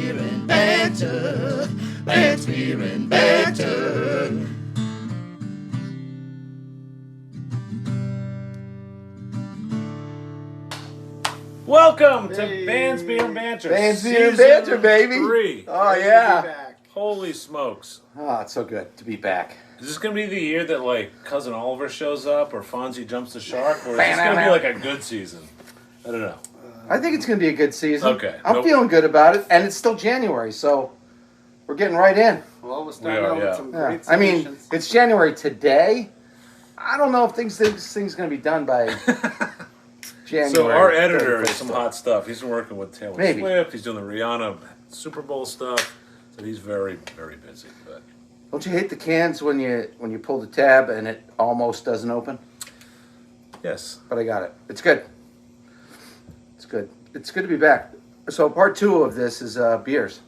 beer, and banter. Bands, beer, and banter. Welcome to Bands, Beer, and Banter. Bands, Beer, and Banter, baby. 3. Oh, yeah. Holy smokes. Oh, it's so good to be back. Is this going to be the year that, like, Cousin Oliver shows up or Fonzie jumps the shark? Or is this going to be, like, a good season? I don't know. I think it's going to be a good season. Okay. I'm feeling good about it, and it's still January, so we're getting right in. Well, we're starting out with some great I mean, submissions. it's January today. I don't know if this thing's going to be done by January. So our editor 31st. has some hot stuff. He's been working with Taylor Swift. He's doing the Rihanna Super Bowl stuff. So he's very, very busy. But Don't you hate the cans when you pull the tab and it almost doesn't open? yes. But I got it. It's good. It's good. It's good to be back. So part 2 of this is beers.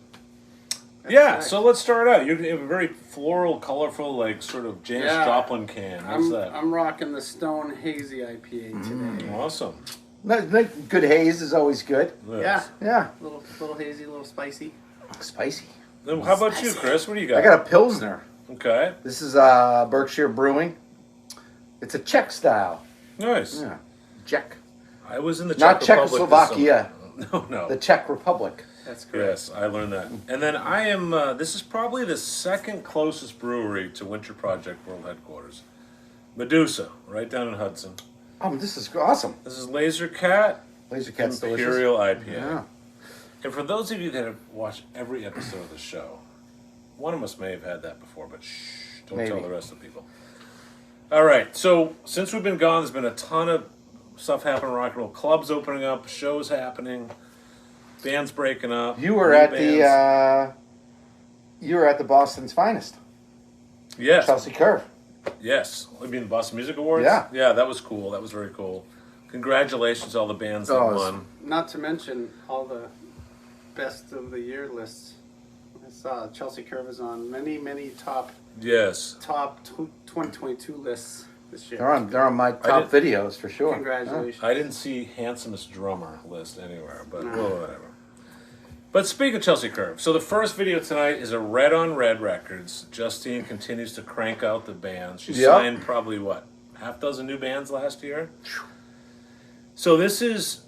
Yeah, so let's start out. You have a very floral, colorful, like sort of Janis Yeah. Joplin can. What's that? I'm rocking the Stone Hazy IPA today. Awesome. Good haze is always good. Yes. Yeah. Little hazy, little spicy. Spicy. Then how about you, Chris? What do you got? I got a Pilsner. Okay. This is Berkshire Brewing. It's a Czech style. Nice. Yeah. Czech. I was in the Not Czech Republic Czechoslovakia. this summer. No. The Czech Republic. That's correct. Yes, I learned that. And then I am, this is probably the second closest brewery to Winter Project World Headquarters. Medusa, right down in Hudson. Oh, this is awesome. This is Laser Cat Laser Cat's delicious. Imperial IPA. Yeah. And for those of you that have watched every episode of the show, one of us may have had that before, but shh, don't tell the rest of the people. All right, so since we've been gone, there's been a ton of stuff happening in rock and roll. Clubs opening up, shows happening, bands breaking up. You were new at bands. the Boston's finest. Yes. Chelsea Curve. Yes. You mean the Boston Music Awards? Yeah. Yeah, that was cool. That was very cool. Congratulations to all the bands that won. Not to mention all the best of the year lists. I saw Chelsea Curve is on many top Yes. 2022 lists this year. They're on my top videos for sure. Congratulations. I didn't see handsomest drummer list anywhere, but well, whatever. But speaking of Chelsea Curve, so the first video tonight is a Red on Red Records. Justine continues to crank out the bands. She signed probably, what, half dozen new bands last year? So this is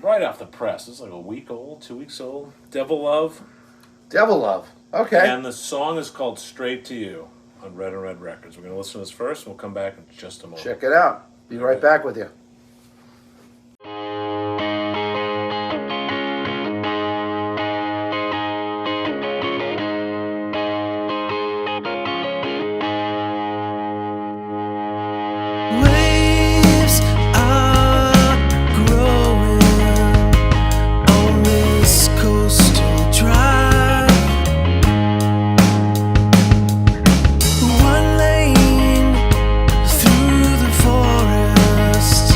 right off the press. This is like a week old, 2 weeks old. Devil Love. Devil Love. Okay. And the song is called Straight to You on Red on Red Records. We're going to listen to this first, and we'll come back in just a moment. Check it out. Be right back with you. Waves are growing on this coastal drive. One lane through the forest.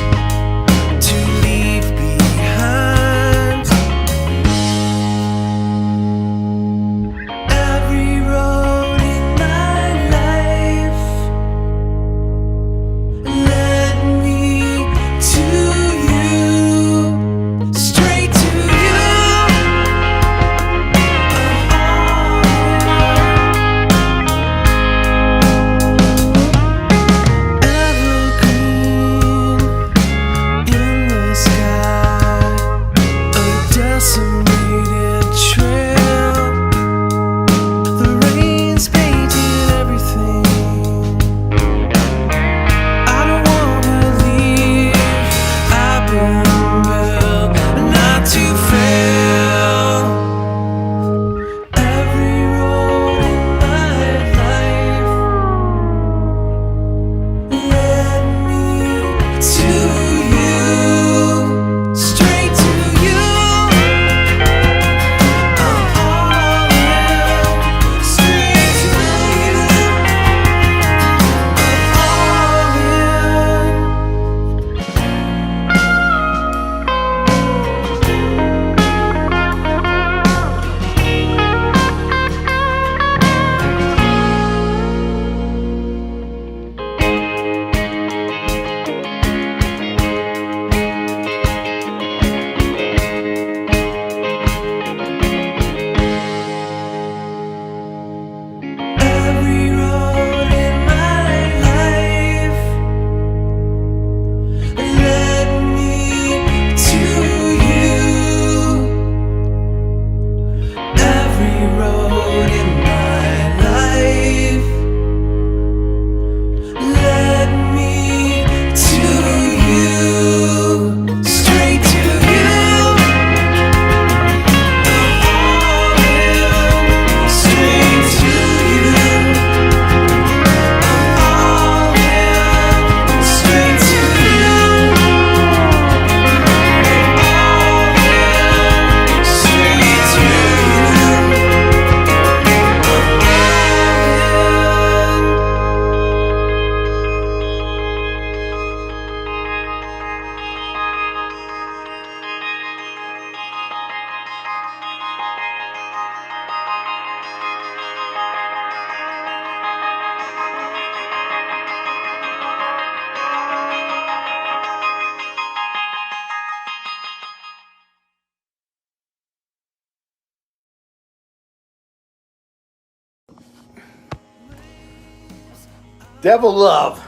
Devil Love.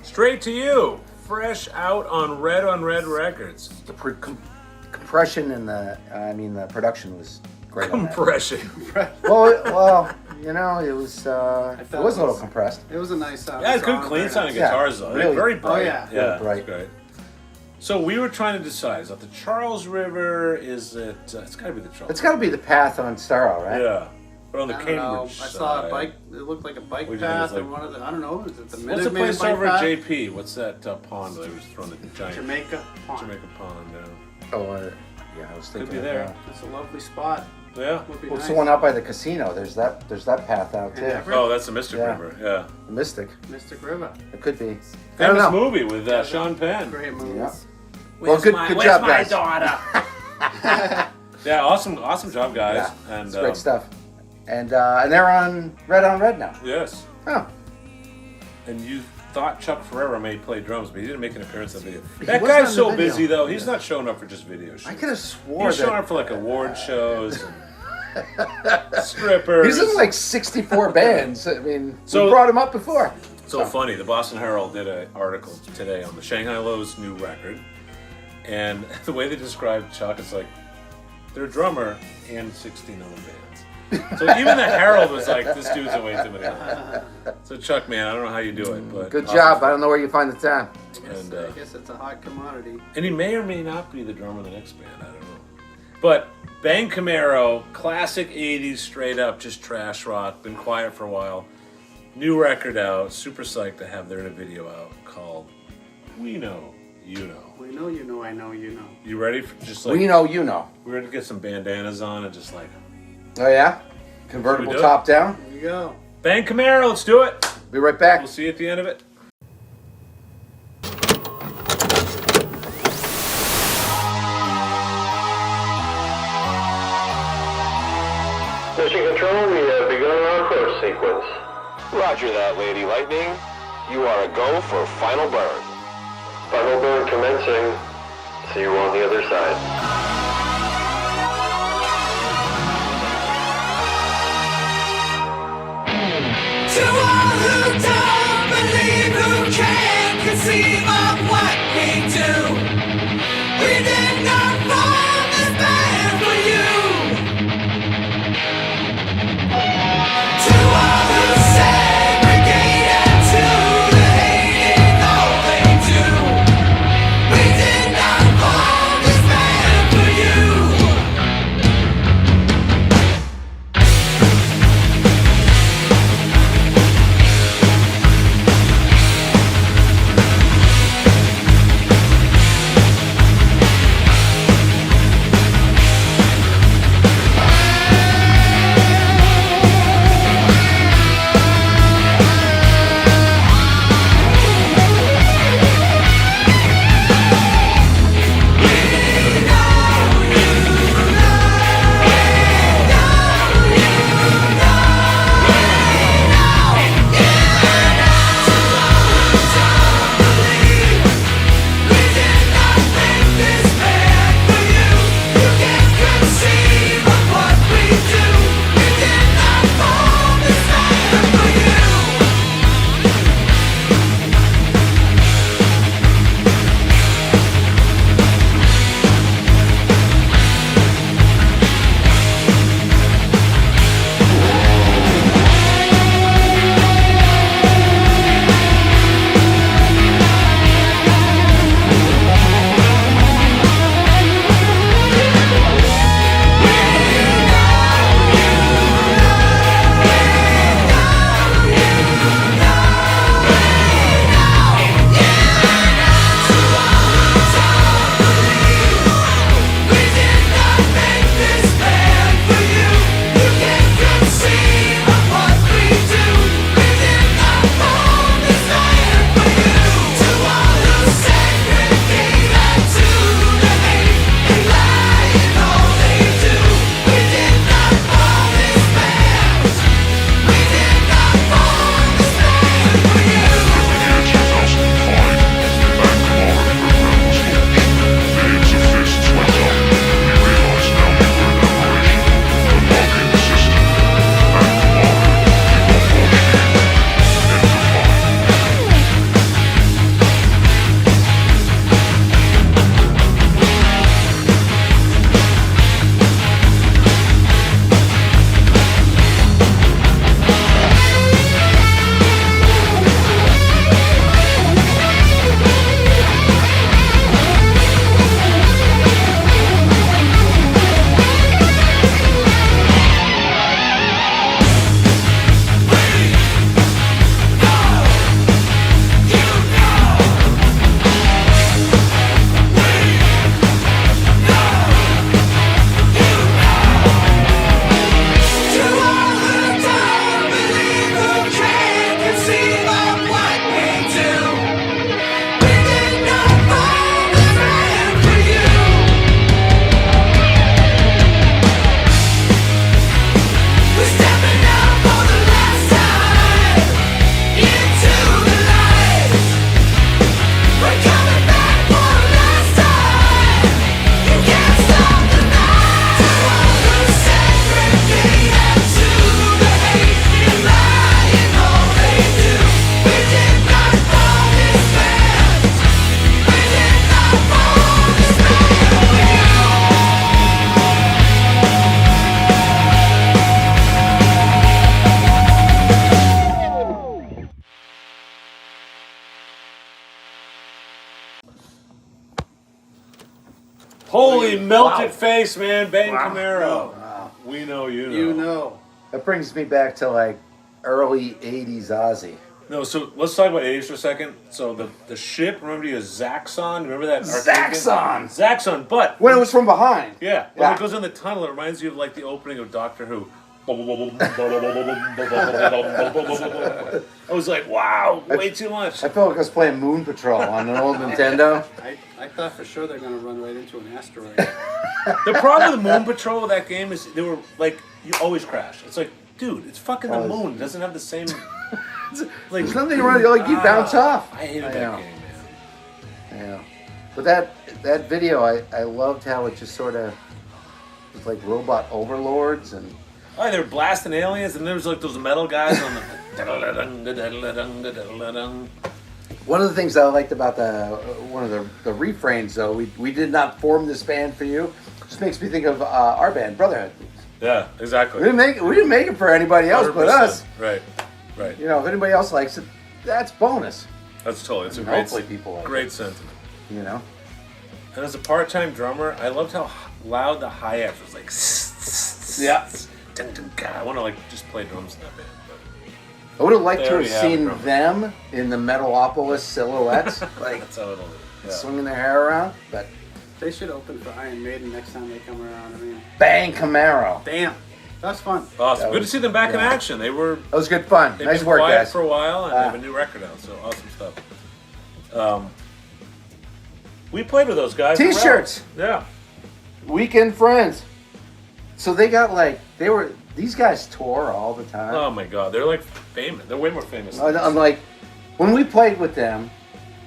Straight to you. Fresh out on Red Records. The compression and the production was great. Compression. well, you know, it was a little compressed. It was a nice sound. Yeah, it's good, clean sounding guitars though. Really, very bright. Oh, yeah. Yeah, Really it's great. So we were trying to decide: is that the Charles River? Is it? It's got to be the Charles. It's got to be the path on Starro, right? Yeah, but on the I don't Cambridge know. side. I saw a bike. It looked like a bike What do you think path, it's like? and one of the. I don't know. Is it the What's the Minuteman place bike over path? at JP? What's that pond that was throwing the giant Jamaica Pond. Jamaica Pond? Oh, yeah, I was thinking. Could be there. It's a lovely spot. Yeah. Would be Well, it's nice. the one out by the casino. There's that path out too. And Oh, that's the Mystic Yeah. River. Yeah. The Mystic. Mystic River. It could be. I don't Famous know. movie with Sean Penn. Great movies. Yeah. Well, good job, guys. daughter? Yeah, awesome job, guys. Yeah, And it's great stuff. And they're on Red now. Yes. Oh, And you thought Chuck Ferrera may play drums, but he didn't make an appearance in the video. That wasn't guy's on so the video. busy though. He's not showing up for just video shoots. I could have swore He's showing that up for like award shows and strippers. he's in like 64 bands. I mean, So- we brought him up before. So funny. The Boston Herald did an article today on the Shanghai Lows new record, and the way they described Chuck is like they're a drummer and 16 other bands. So even the Herald was like, "This dude's in way too many." bands." So Chuck, man, I don't know how you do it, but Good awesome. job. I don't know where you find the time. And, I guess it's a hot commodity. and he may or may not be the drummer in the next band. I don't know. But Bang Camaro, classic 80s, straight up, just trash rock. Been quiet for a while. New record out. Super psyched to have their video out called "We Know You Know." We know you know. I know you know. You ready for just like We know you know. we're gonna get some bandanas on and just like Oh yeah, Should convertible we do top down. There you go. Bang Camaro. Let's do it. Be right back. We'll see you at the end of it. Mission Control, we have begun our approach sequence. Roger that, Lady Lightning. You are a go for final burn. Final burn commencing. See you on the other side. To all who don't believe, who can't conceive of what we do, we did not form this band for you. To all who segregate and to the hating all they do, we did not form this band for you. Holy melted Wow. face, man. Ben Camaro. Wow. We know you know. You know. That brings me back to like early 80s Ozzy. No, so let's talk about 80s for a second. So the ship, remember you Zaxxon? Remember that arcade game? Zaxxon! Zaxxon, but When it was from behind. yeah, when Yeah. it goes in the tunnel, it reminds you of like the opening of Doctor Who. I was like, wow, way too much. I felt like I was playing Moon Patrol on an old Nintendo. I thought for sure they're going to run right into an asteroid. The problem with Moon Patrol with that game is they were like, you always crash. It's like, dude, it's fucking the moon. It doesn't have the same. Like, There's nothing wrong. Like you bounce off. I hated I that know. game, man. Yeah. But that video, I loved how it just sort of was like robot overlords and. Oh, they were blasting aliens, and there was like those metal guys on the. One of the things I liked about one of the refrains, though, we did not form this band for you. Just makes me think of our band, Brotherhood. Yeah, exactly. We didn't make it for anybody else but 100%. us. Right, right. You know, if anybody else likes it, that's bonus. That's totally. It's a And great, hopefully people like great it. sentiment. You know, And as a part-time drummer, I loved how loud the hi-hats was. Like, Yeah. dun, dun, God, I want to like just play drums in that band. I would have liked They to have already have seen drum. them in the Metalopolis silhouettes, But like that's how it'll. Yeah. swinging their hair around. But They should open for Iron Maiden next time they come around. I mean, bang, Camaro. damn. That's fun. Awesome. That Good to was- see them back in yeah. action. They were. That was good fun. They've Nice been work, quiet guys. for a while, and they have a new record out. So awesome stuff. We played with those guys. T-shirts. Yeah. Weekend friends. So they got like these guys tour all the time. Oh my God, they're like famous. They're way more famous. I'm like, when we played with them,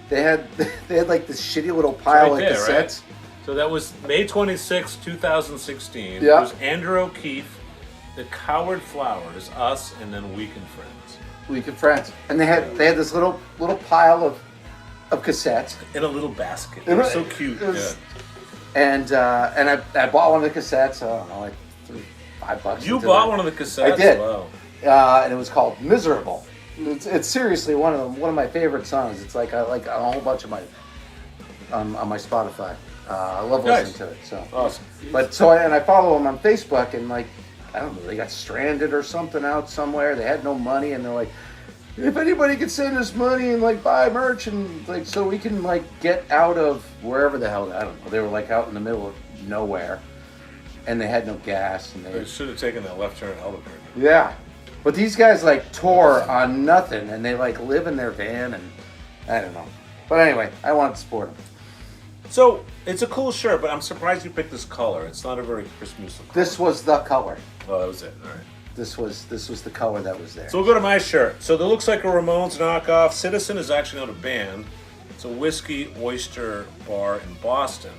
they had like this shitty little pile right of there, right? cassettes. So that was May 26, 2016. Yeah. It was Andrew O'Keefe, The Coward Flowers, us, and then Weekend Friends. Weekend friends, and they had this little pile of cassettes. In a little basket. They were so cute. It was- Yeah. And I bought one of the cassettes. I don't know, like $5. You into bought that. one of the cassettes? I did. Wow. And it was called "Miserable." It's seriously one of my favorite songs. It's like I like a whole bunch of my on my Spotify. I love listening Nice. to it. So Awesome. But so I follow them on Facebook, and like I don't know, they got stranded or something out somewhere. They had no money, and they're like, if anybody could send us money and like buy merch and like so we can like get out of wherever the hell, I don't know. They were like out in the middle of nowhere, and they had no gas, and They should have taken that left turn at Albuquerque. yeah. But these guys like tour on nothing, and they like live in their van, and I don't know. But anyway, I wanted to support them. So, it's a cool shirt, but I'm surprised you picked this color. It's not a very Chris Musil color. This was the color. Oh, that was it. All right. This was the color that was there. So we'll go to my shirt. So, that looks like a Ramones knockoff. Citizen is actually not a band. It's a whiskey oyster bar in Boston.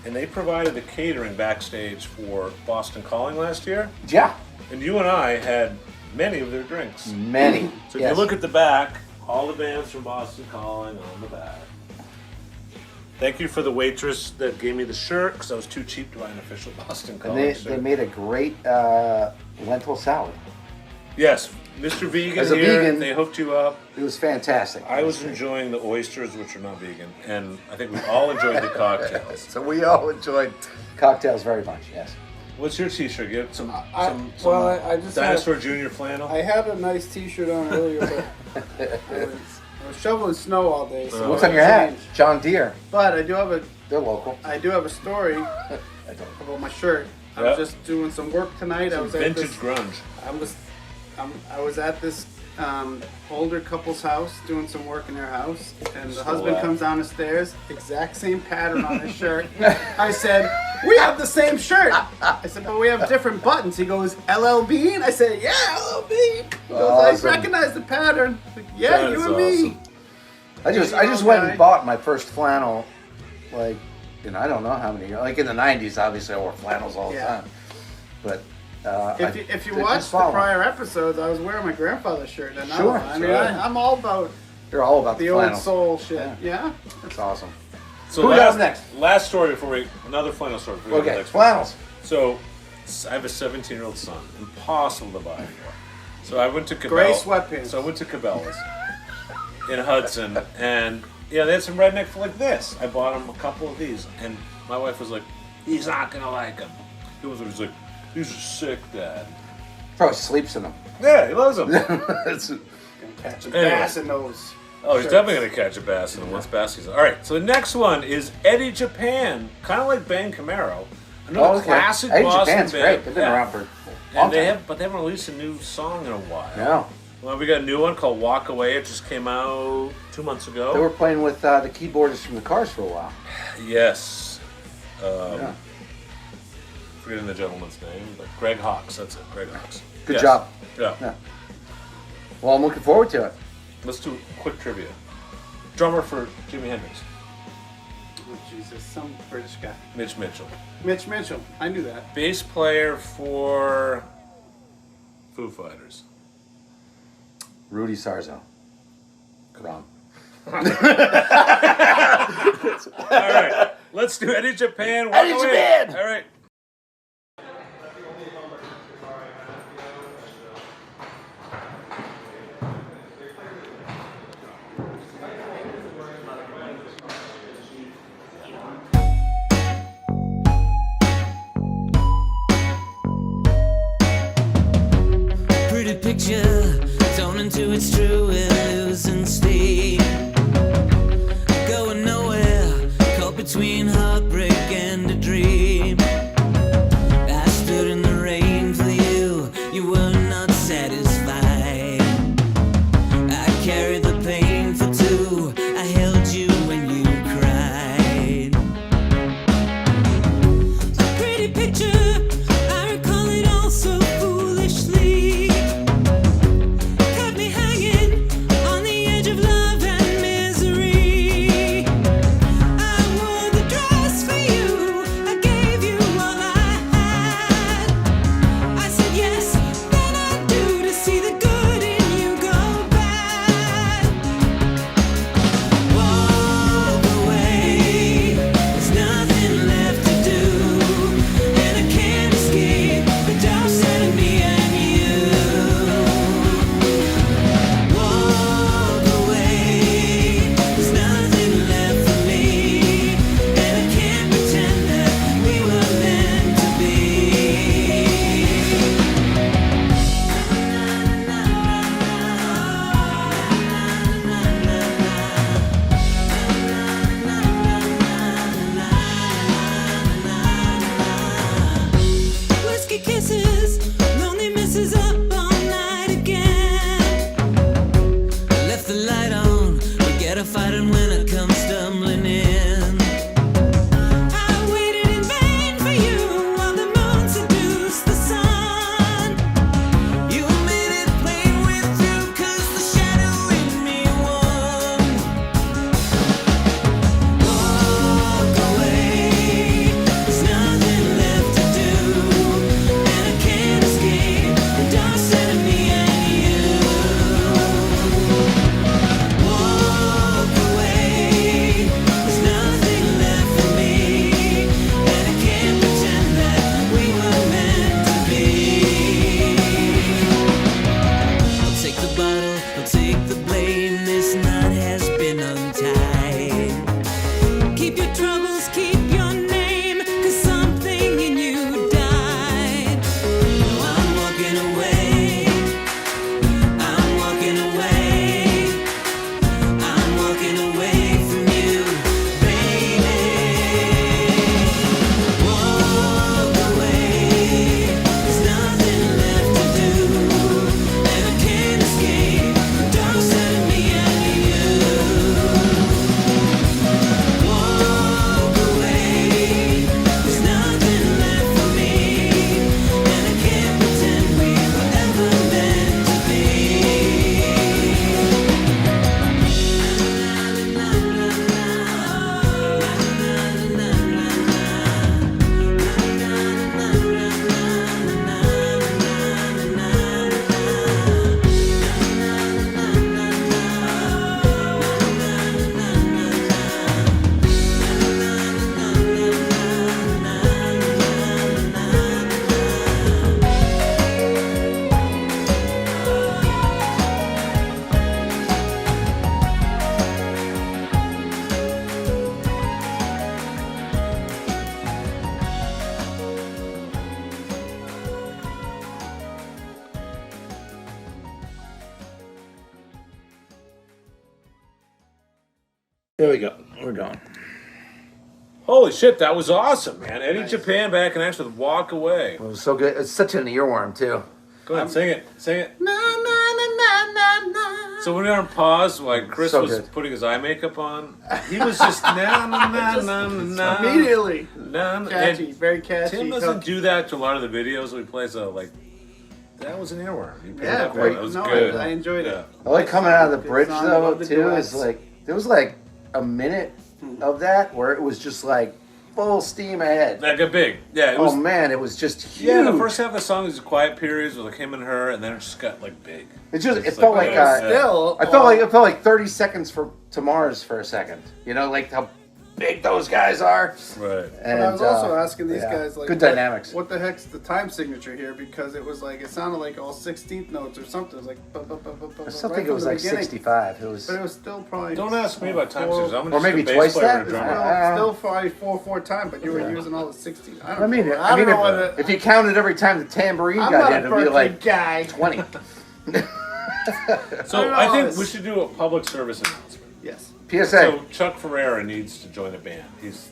And they provided the catering backstage for Boston Calling last year. Yeah, And you and I had many of their drinks. many. So if Yes. you look at the back, all the bands from Boston Calling on the back. Thank you for the waitress that gave me the shirt because I was too cheap to buy an official Boston And Calling they shirt. made a great lentil salad. Yes, Mr. Vegan As a here, vegan- they hooked you up. It was fantastic. I was enjoying the oysters, which are not vegan, and I think we all enjoyed the cocktails. So we all enjoyed cocktails very much. Yes. What's your T-shirt? Give some I just Dinosaur Junior flannel. I had a nice T-shirt on earlier, but I was shoveling snow all day. So What's on your hat? John Deere. But I do have a story about my shirt. I Yeah. was just doing some work tonight. I Some was at vintage this, grunge. I was at this older couple's house doing some work in their house, and the husband out. comes down the stairs, exact same pattern on his shirt. I said, "We have the same shirt." I said, "But we have different buttons." He goes, "LL Bean?" I said, "Yeah, LL Bean." He goes, Awesome. "I recognize the pattern." Like, yeah, That you is and me. awesome. I just went and bought my first flannel, like, in I don't know how many. Like in the '90s, obviously I wore flannels all the Yeah. time. But If you I watch just the follow. prior episodes, I was wearing my grandfather's shirt. And Sure, I mean, sure. I'm all about You're all about the the old flannels. soul shit. Yeah. Yeah. That's awesome. So Who does next? Last story before we another flannel story. Before we go to the Okay, next one. flannels. So I have a 17-year-old son. Impossible to buy anymore. So I went to Cabela's. Gray sweatpants. So I went to Cabela's in Hudson, and yeah, they had some redneck like this. I bought him a couple of these, and My wife was like, he's not gonna like him. He was like, he's a sick dad. Probably sleeps in them. Yeah, he loves him. That's- Gonna catch a Anyway. bass in those. Oh, he's shirts. definitely gonna catch a bass in the once bass season. All right, so the next one is Eddie Japan, kind of like Ben Camaro, another classic Hey, Boston Japan's band. great. They've been Yeah. around for a long And they time. haven't released a new song in a while. No. Well, we got a new one called "Walk Away." It just came out 2 months ago. They were playing with the keyboardist from the Cars for a while. Yes. Yeah. Forgetting the gentleman's name, but Greg Hawkes. That's it, Greg Hawkes. Good Yes. job. Yeah. Yeah. Well, I'm looking forward to it. Let's do quick trivia. Drummer for Jimi Hendrix, Oh, Jesus, some British guy. Mitch Mitchell. Mitch Mitchell. I knew that. Bass player for Foo Fighters. Rudy Sarzo. Wrong. All right, let's do Eddie Japan. Walk Eddie Away. Japan! All right. Pretty picture, torn into its true, we're losing steam. Going nowhere, caught between heartbreak and a dream. I stood in the rain for you, you were not satisfied. I carried the pain for two, I held you when you cried. A pretty picture, I recall it all so foolishly. Kept me hanging on the edge of love and misery. I wore the dress for you, I gave you all I had. I said yes, then I do to see the good in you go bad. Walk away, there's nothing left to do, and I can't escape the dark side of me and you. Walk away, there's nothing left for me, and I can't pretend that we were meant to be. Whiskey kisses, lonely misses up all night again. Left the light on, we get a fighting when it comes stumbling in. I waited in vain for you while the moon seduced the sun. You made it plain with you 'cause the shadow in me won. Walk away, there's nothing left to do, and I can't escape the dark Here we go. We're going. Holy shit, that was awesome, man. Eddie Japan back in action with Walk Away. It was so good. It's such an earworm, too. Go ahead, sing it. Sing it. Na, na, na, na, na, na. So when we were on pause, while Chris So was good. putting his eye makeup on, he was just na na na na na. Immediately. Na, Catchy, and very catchy. Tim doesn't do that to a lot of the videos that we play, so like, that was an earworm. He picked Yeah, that great. one. That was no, good. I enjoyed it. I like coming out of the Good bridge, song, though, love the too. duets. Is like, there was like a minute of that where it was just like full steam ahead. That got big. Yeah, it was. Oh, man, it was just huge. Yeah, the first half of the song was quiet periods with like him and her, and then it just got like big. It just, it It's felt like, like, yeah, Still, I felt like 30 seconds to Mars for a second. You know, like how big those guys are. Right. And I was also asking these yeah, guys, like, good dynamics. What the heck's the time signature here? Because it was like, it sounded like all 16th notes or something. It was like, I still think it was like 65. It was, But it was still probably. Don't ask me about time signatures. I'm Or maybe just a twice bass player that? and a drummer. Still probably 4/4 time, but you were using all the 16. I don't I mean, know. I don't know what if you counted every time the tambourine I'm got not in, a it'd be Berkeley like guy. 20. So I I think know. we should do a public service announcement. Yes. PSA. So Chuck Ferreira needs to join a band. He's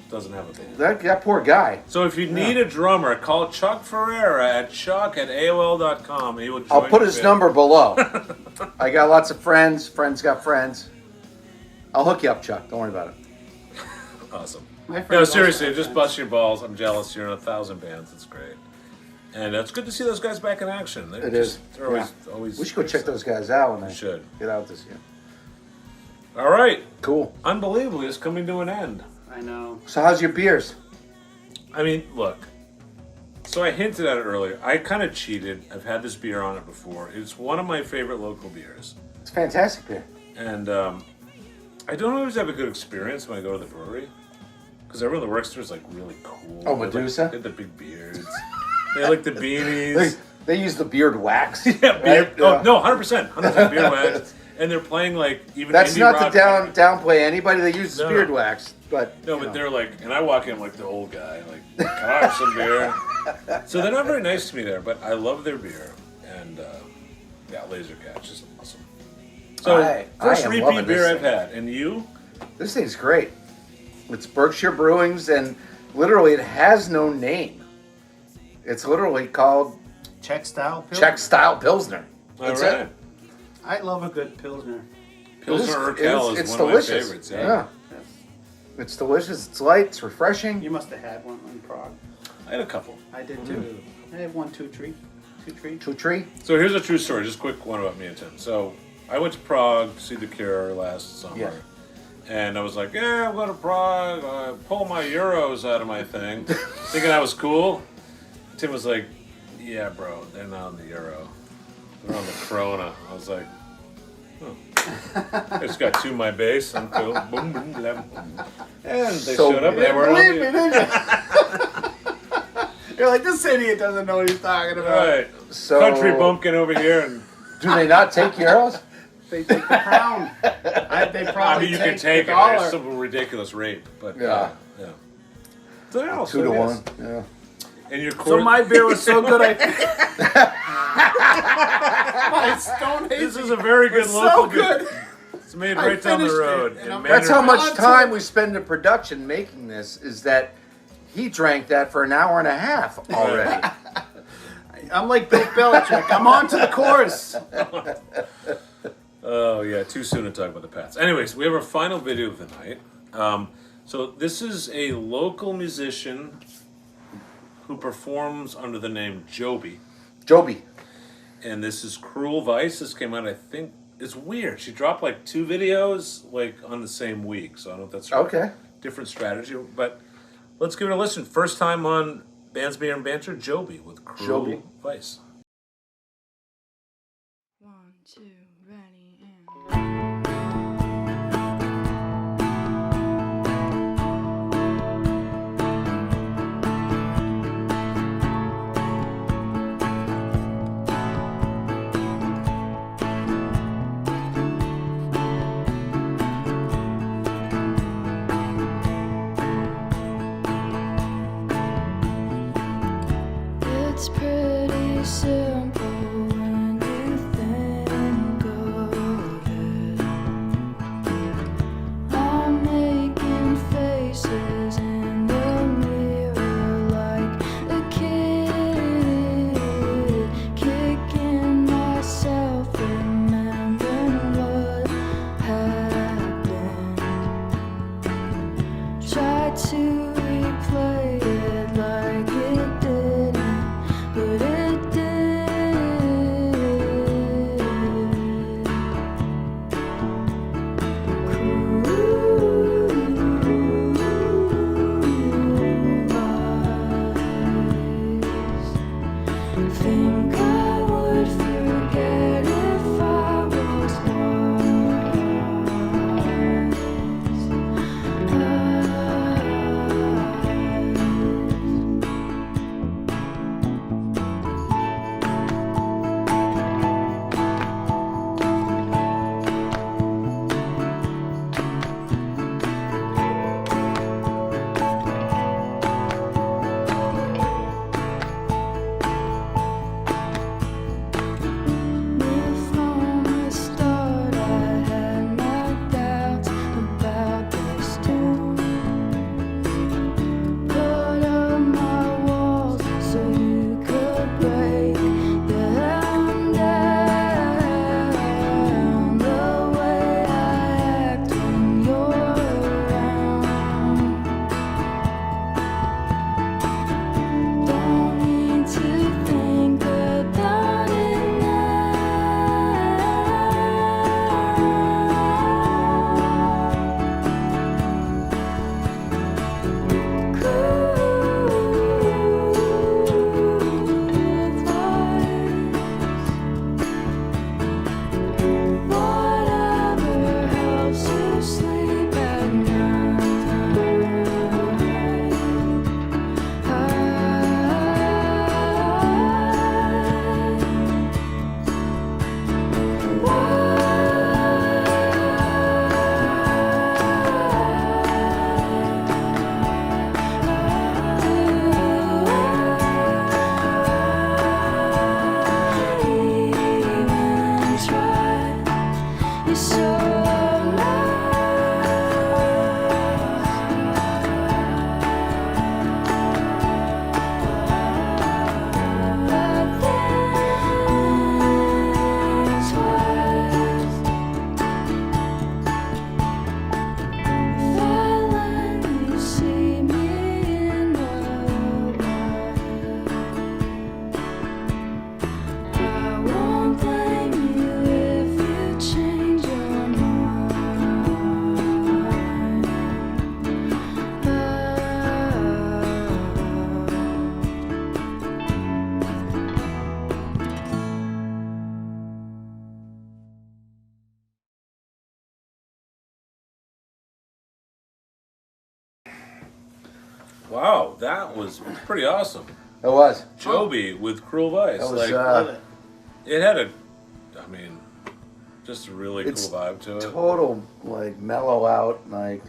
doesn't have a band. That poor guy. So if you need a drummer, call Chuck Ferreira at chuck@aol.com. He will join I'll put your his band. number below. I got lots of friends. Friends got friends. I'll hook you up, Chuck. Don't worry about it. Awesome. My friend No, also seriously, has just friends. bust your balls. I'm jealous. You're in 1,000 bands. It's great. And it's good to see those guys back in action. They're It just, is. They're always. We should go check those guys out when We they should. get out this year. All right. Cool. Unbelievably, it's coming to an end. I know. So how's your beers? I mean, look. So I hinted at it earlier. I kind of cheated. I've had this beer on it before. It's one of my favorite local beers. It's fantastic beer. And I don't always have a good experience when I go to the brewery. Because everyone that works there is like really cool. Oh, Medusa? They have the big beards. They have, like the beanies. They use the beard wax. Yeah, beard. right? Oh, no, 100%. 100% beard wax. And they're playing like even That's indie not rock. to downplay anybody that uses No, beard no. wax, but No, you but know. they're like, and I walk in like the old guy, like, can I have some beer? So they're not very nice to me there, but I love their beer. And yeah, Laser Catch is awesome. So, I first am repeat loving beer this I've thing. had. And you? This thing's great. It's Berkshire Brewing's, and literally it has no name. It's literally called Czech style Pilsner. Czech Style Pilsner. All That's right. it. I love a good Pilsner. Pilsner Urquell It's is one delicious. of my favorites. Yeah. Yeah. Yes. It's delicious. It's light. It's refreshing. You must have had one in Prague. I had a couple. I did too. I had one, two tree. Two tree. So here's a true story, just a quick one about me and Tim. So I went to Prague to see The Cure last summer. Yeah. And I was like, yeah, I'm going to Prague. Pull my euros out of my thing. Thinking I was cool. Tim was like, yeah, bro, they're not on the euro. They're on the krona. I was like, oh. I just got to my base. I'm cool. Boom, boom, blam, boom. And they So showed up. you They were on Believe me, the didn't you? You're like, this idiot doesn't know what he's talking about. Right. So Country bumpkin over here. And do they not take euros? They take the crown. They I probably mean, you can take the it. dollar. It's some ridiculous rate. But Yeah. yeah. So, yeah, 2 to 1. Yeah. And your So my beer was so good, my Stone Hazy This is a very good was local so good. beer. It's made I right down the finished it, road. and in I'm- That's how Maynard. much time we spend in production making this. Is that he drank that for an hour and a half already. I'm like Bill Belichick. I'm on to the chorus. Oh, yeah, too soon to talk about the Pats. Anyways, we have our final video of the night. So this is a local musician who performs under the name JOBIE. JOBIE. And this is Cruel Vice. This came out, I think, it's weird. She dropped like 2 videos like on the same week. So I don't know if that's Okay. different strategy. But let's give it a listen. First time on Bands, Beer, and Banter, JOBIE with Cruel JOBIE. Vice. 1, 2, ready, and. It's pretty simple when you think of it. I Wow, that was pretty awesome. It was. JOBIE with Cruel Vice. That was Love it. It had just a really cool It's vibe to it. total like mellow out, like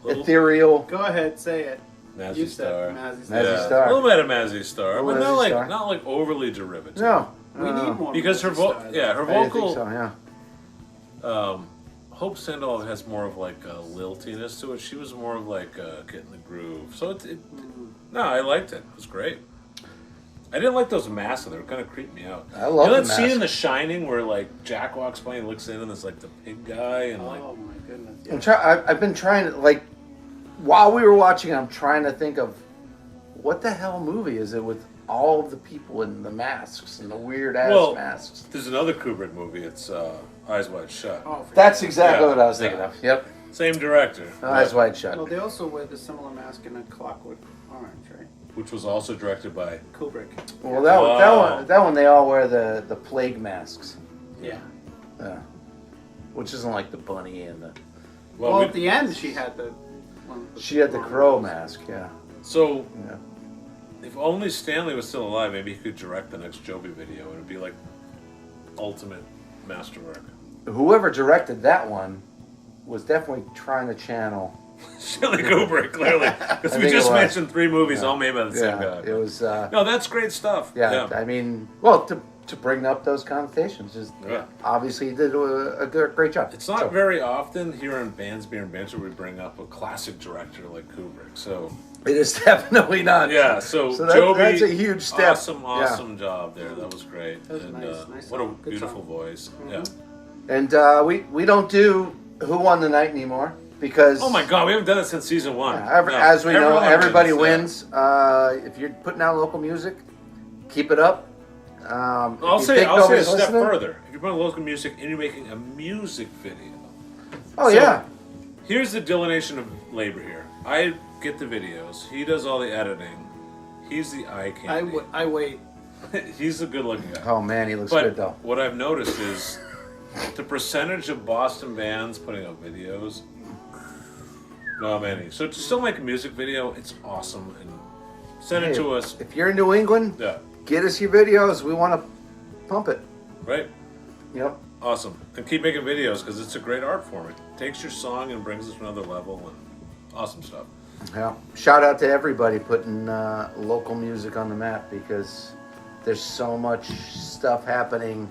Little- ethereal. Go ahead, say it. Mazzy You said Star. Mazzy Mazzy Yeah, Star. a little bit of Mazzy Star, A but little Mazzy Star. not like overly derivative. No, We need more. Because her Mazzy vocal, Star, yeah, her I didn't vocal. think so. Yeah. Hope Sandoval has more of like a liltiness to it. She was more of like getting the groove. So no, I liked it. It was great. I didn't like those masks. They were kind of creeping me out. I love you know the that scene mask. in The Shining where like Jack walks by and looks in and there's like the pig guy and like Oh my goodness. Yeah. I've been trying to like while we were watching. I'm trying to think of what the hell movie is it with all of the people in the masks and the weird ass masks. There's another Kubrick movie. It's Eyes Wide Shut. Oh, for That's sure. exactly Yeah, what I was thinking yeah. of. Yep, Same director. Eyes Wide Shut. Well, they also wear the similar mask in A Clockwork Orange, right? Which was also directed by. Kubrick. Well, Wow. that one they all wear the plague masks. Yeah. Yeah. Which isn't like the bunny and the. Well, Well, we- at the end, she had the one. with She had the crow mask. Yeah. so Yeah. if only Stanley was still alive, maybe he could direct the next Joby video. It would be like ultimate masterwork. Whoever directed that one was definitely trying to channel. Shelley Kubrick, clearly, because I we think just it was. mentioned 3 movies all made by the same guy. It was. No, that's great stuff. Yeah, I mean, well, to bring up those connotations, just Yeah. obviously he did a great job. It's not So, very often here on Bands, Beer, and Banter we bring up a classic director like Kubrick. So It is definitely not. yeah, so So Joby, that's a huge step. Awesome job there. That was great. That was and nice, nice what a song. Good beautiful song. voice. Mm-hmm. Yeah. And we don't do Who Won the Night anymore because. Oh my God, we haven't done it since season 1. As we know, Everyone everybody wins. wins. If you're putting out local music, keep it up. I'll if you say think a nobody's step listening- further. If you're putting local music and you're making a music video. Oh So, yeah. Here's the delineation of labor here. I get the videos. He does all the editing. He's the eye candy. I wait. He's a good looking guy. Oh man, he looks But good though. what I've noticed is the percentage of Boston bands putting out videos, not many. So to still make a music video, it's awesome. And send it Hey, to us. If you're in New England, Yeah. get us your videos. We want to pump it. Right? Yep. Awesome. And keep making videos because it's a great art form. It takes your song and brings it to another level and awesome stuff. Yeah. Shout out to everybody putting local music on the map because there's so much stuff happening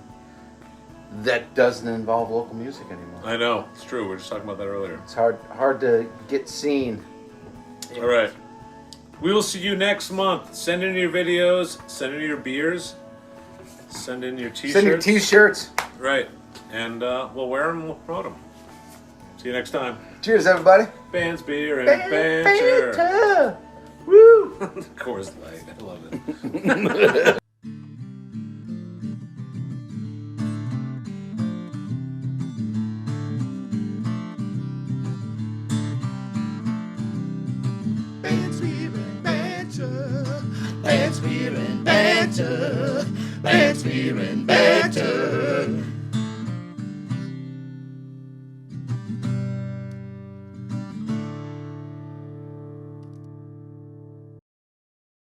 that doesn't involve local music anymore. I know. It's true. We were just talking about that earlier. It's hard to get seen. All right. We will see you next month. Send in your videos. Send in your beers. Send in your t-shirts. Send your t-shirts. Right. And we'll wear them and we'll promote them. See you next time. Cheers, everybody. Bands, beer, and banter. Banter. Woo! Coors Light. I love it. Bands, beer, and banter. Bands, beer, and banter.